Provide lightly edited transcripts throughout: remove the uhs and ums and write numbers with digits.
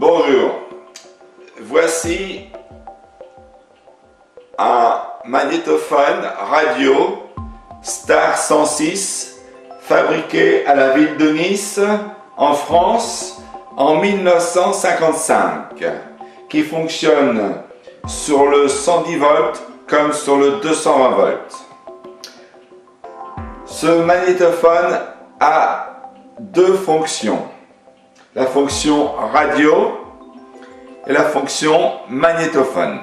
Bonjour, voici un magnétophone radio Star 106 fabriqué à la ville de Nice en France en 1955 qui fonctionne sur le 110 volts comme sur le 220 volts. Ce magnétophone a deux fonctions, la fonction radio et la fonction magnétophone.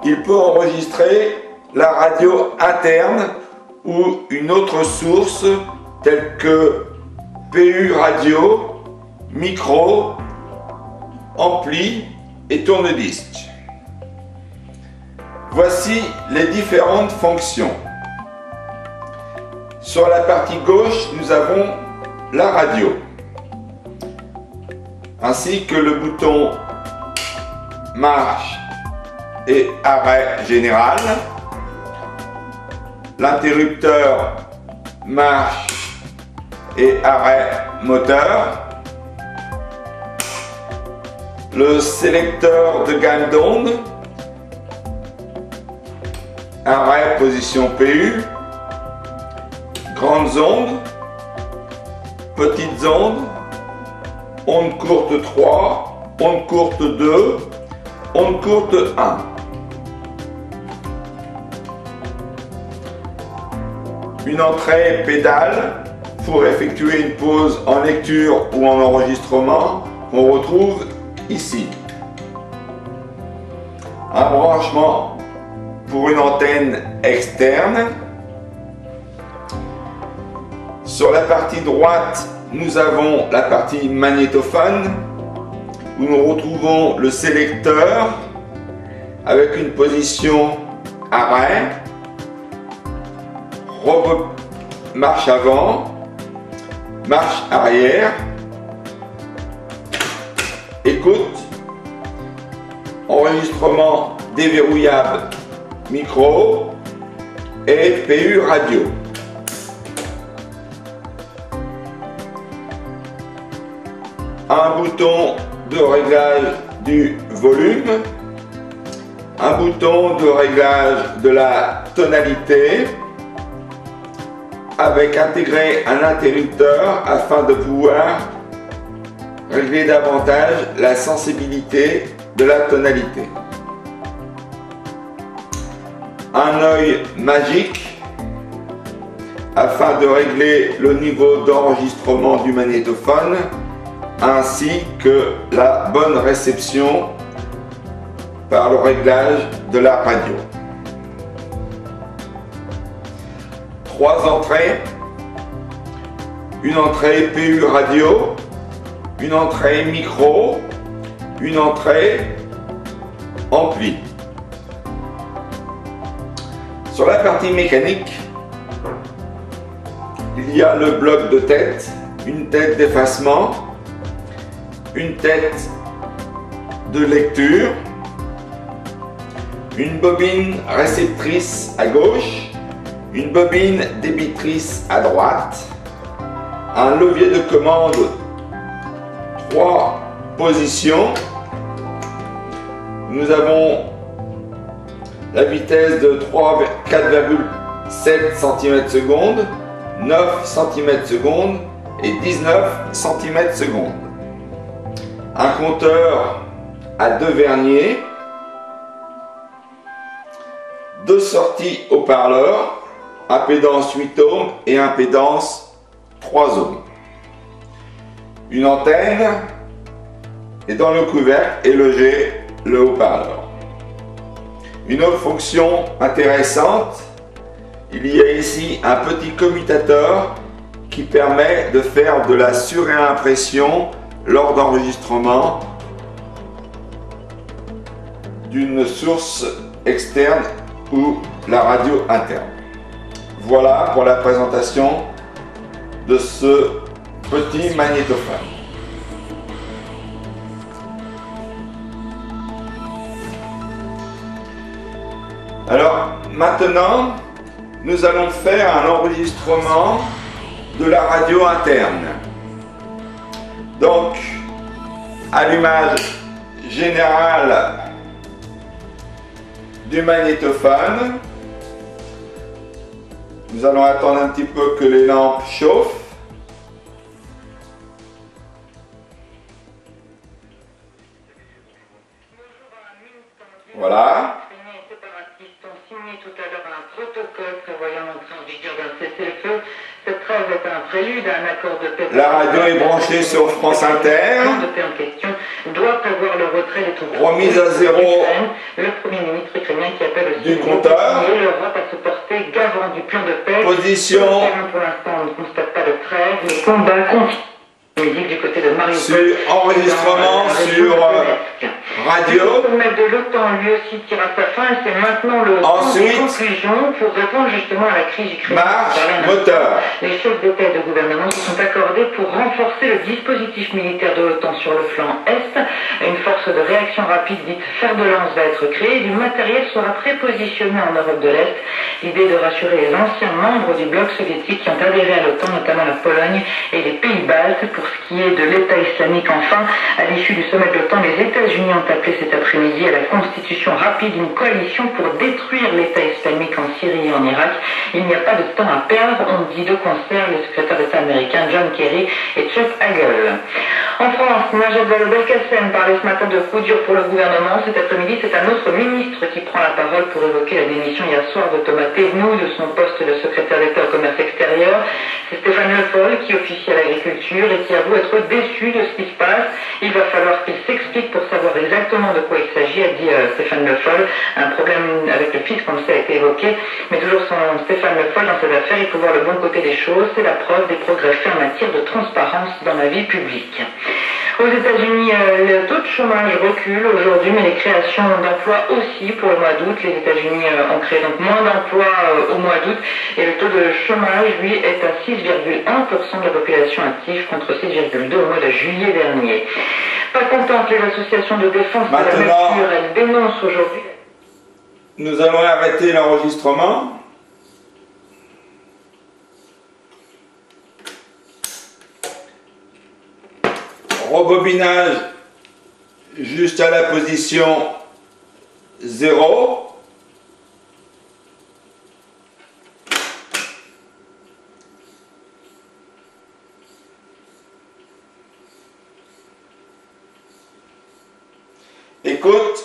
Il peut enregistrer la radio interne ou une autre source telle que PU radio, micro, ampli et tourne-disque. Voici les différentes fonctions. Sur la partie gauche, nous avons la radio, ainsi que le bouton marche et arrêt général, l'interrupteur marche et arrêt moteur, le sélecteur de gamme d'onde, arrêt position PU, grandes ondes, petites ondes, onde courte 3, onde courte 2, onde courte 1. Une entrée pédale pour effectuer une pause en lecture ou en enregistrement qu'on retrouve ici. Un branchement pour une antenne externe. Sur la partie droite, nous avons la partie magnétophone où nous retrouvons le sélecteur avec une position arrêt, marche avant, marche arrière, écoute, enregistrement déverrouillable micro et PU radio. Un bouton de réglage du volume, un bouton de réglage de la tonalité, avec intégré un interrupteur afin de pouvoir régler davantage la sensibilité de la tonalité. Un œil magique afin de régler le niveau d'enregistrement du magnétophone ainsi que la bonne réception par le réglage de la radio. 3 entrées, une entrée PU radio, une entrée micro, une entrée ampli. Sur la partie mécanique, il y a le bloc de tête, une tête d'effacement, une tête de lecture, une bobine réceptrice à gauche, une bobine débitrice à droite, un levier de commande 3 positions. Nous avons la vitesse de 4,7 cm/s, 9 cm/s et 19 cm/s. Un compteur à 2 verniers, 2 sorties haut-parleurs, impédance 8 ohms et impédance 3 ohms. Une antenne et dans le couvercle est logé le haut-parleur. Une autre fonction intéressante, il y a ici un petit commutateur qui permet de faire de la surréimpression lors d'enregistrement d'une source externe ou la radio interne. Voilà pour la présentation de ce petit magnétophone. Alors maintenant, nous allons faire un enregistrement de la radio interne. Donc, allumage général du magnétophone. Nous allons attendre un petit peu que les lampes chauffent. Voilà. Tout à l'heure un protocole prévoyant l'entrée en vigueur d'un cessez-le-feu. Cette trêve est un prélude à un accord de paix. La radio est branchée sur France Inter. Le de paix en question doit prévoir le retrait des troupes. Remise à zéro. Le Premier ministre ukrainien qui appelle aussi du compteur. l'Europe à se porter garant du plan de paix. Position. Pour l'instant, on ne constate pas de trêve. Le combat continue. Musique du côté de Mariupol. Sur enregistrement sur radio. Le sommet de l'OTAN lui aussi tire à sa fin et c'est maintenant le temps des conclusions pour répondre justement à la crise ukrainienne. Marche, moteur. Les chefs d'État et de gouvernement se sont accordés pour renforcer le dispositif militaire de l'OTAN sur le flanc Est. Une force de réaction rapide dite fer de lance va être créée. Du matériel sera prépositionné en Europe de l'Est. L'idée de rassurer les anciens membres du bloc soviétique qui ont adhéré à l'OTAN, notamment la Pologne et les pays baltes. Pour ce qui est de l'État islamique, enfin, à l'issue du sommet de l'OTAN, les États-Unis ont appelé cet après-midi à la constitution rapide d'une coalition pour détruire l'État islamique en Syrie et en Irak. Il n'y a pas de temps à perdre, ont dit de concert le secrétaire d'État américain John Kerry et Chuck Hagel. En France, Najat Vallaud-Belkacem parlait ce matin de coups durs pour le gouvernement. Cet après-midi, c'est un autre ministre qui prend la parole pour évoquer la démission hier soir de Thomas Thévenoud de son poste de secrétaire d'État au commerce extérieur. C'est Stéphane Le Foll qui officie à l'agriculture et qui avoue être déçu de ce qui se passe. Il va falloir qu'il s'explique pour savoir exactement de quoi il s'agit, a dit Stéphane Le Foll. Un problème avec le fisc, comme ça a été évoqué, mais toujours sans Stéphane Le Foll dans cette affaire, il faut voir le bon côté des choses. C'est la preuve des progrès faits en matière de transparence dans la vie publique. Aux États-Unis, le taux de chômage recule aujourd'hui, mais les créations d'emplois aussi pour le mois d'août. Les États-Unis ont créé donc moins d'emplois au mois d'août et le taux de chômage, lui, est à 6,1% de la population active contre 6,2% au mois de juillet dernier. Pas contente, les associations de défense de la nature, elles dénoncent aujourd'hui. Nous allons arrêter l'enregistrement. Rebobinage juste à la position 0. Écoute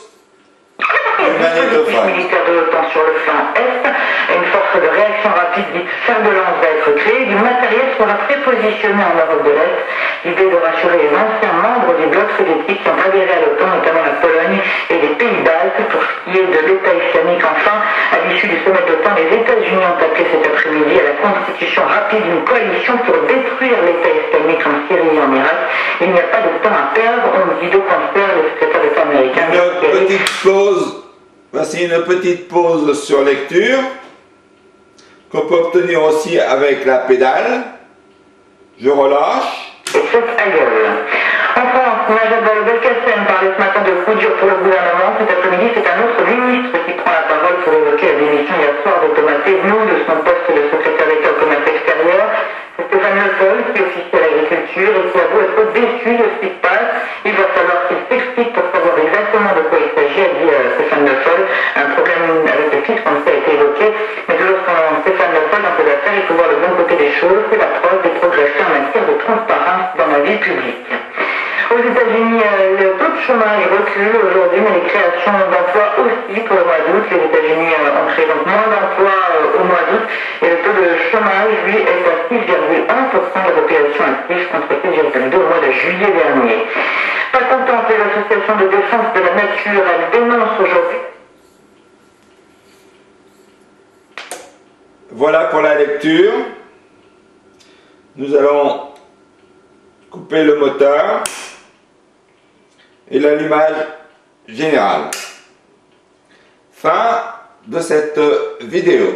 le magnétophone. Militaire de l'OTAN sur le flanc Est, une force de réaction rapide dite fer de lance va être créée. Du matériel sera prépositionné en Europe de l'Est. L'idée de rassurer les anciens membres du bloc soviétique qui ont adhéré à l'OTAN, notamment la Pologne et les pays baltes. Pour ce qui est de l'État islamique, enfin, à l'issue du sommet de l'OTAN, les États-Unis ont appelé cet après-midi à la constitution rapide d'une coalition pour détruire l'État islamique en Syrie et en Irak. Il n'y a pas de temps à perdre, on dit de concert le secrétaire d'État américain. Une petite pause. Voici une petite pause sur lecture qu'on peut obtenir aussi avec la pédale. Je relâche. Et Chuck Hagel. En France, Najat Vallaud-Belkacem parlait ce matin de coups durs pour le gouvernement. Cet après-midi, c'est un autre ministre qui prend la parole pour évoquer la démission hier soir de Thomas Thévenoud de son poste de secrétaire d'État au commerce extérieur. C'est Stéphane Le Foll qui officie à l'agriculture et qui avoue être déçu de ce qui se passe. Il va falloir qu'il s'explique pour savoir exactement de quoi il s'agit, a dit Stéphane Le Foll. Un problème avec le fisc, comme ça a été évoqué, mais toujours sans Stéphane Le Foll dans cette affaire, il faut voir le bon côté des choses. C'est la preuve des progrès faits en matière de transparence dans la vie publique. Aux États-Unis, le taux de chômage recule aujourd'hui, mais les créations d'emplois aussi pour le mois d'août. Les États-Unis ont créé donc moins d'emplois au mois d'août et le taux de chômage, lui, est à 6,1% de la population active contre 6,2% au mois de juillet dernier. Pas contente, les associations de défense de la nature, elles dénoncent aujourd'hui. Voilà pour la lecture. Nous allons couper le moteur et l'allumage général. Fin de cette vidéo.